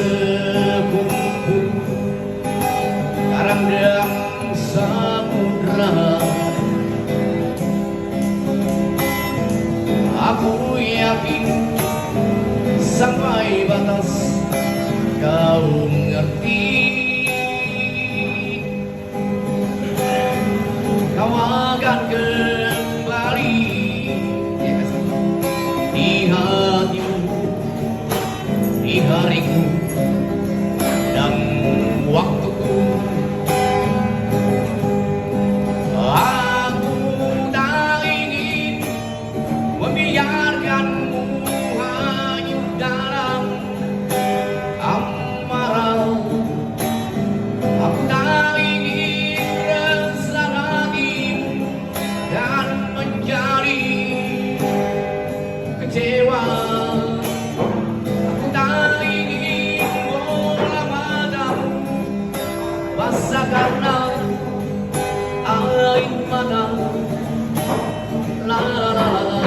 sekumpul karang dan samudra. Aku yakin sampai batas kau ngerti. Kau akan kembali di hatimu, di hariku dan waktuku. Aku tak ingin membiarkanmu hanyut dalam amarah. Aku tak ingin resah hatimu dan menjadi kecewa. Aku tak ingin bola matamu basah karena air mata. La la la la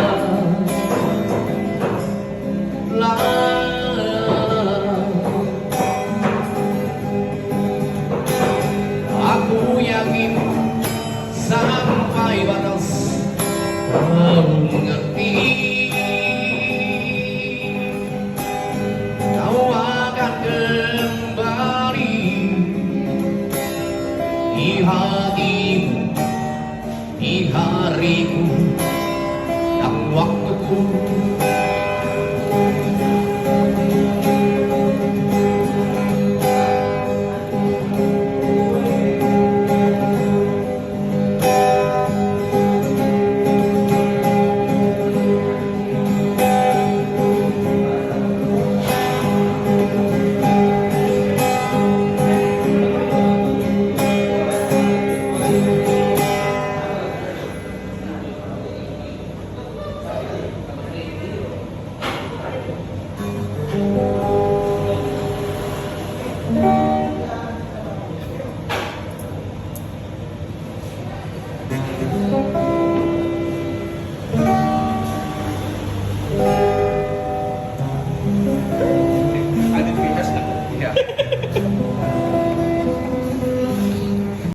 la. Aku yakin sampai batas kau mengerti. Kau akan kembali di hatimu, di hariku dan waktuku.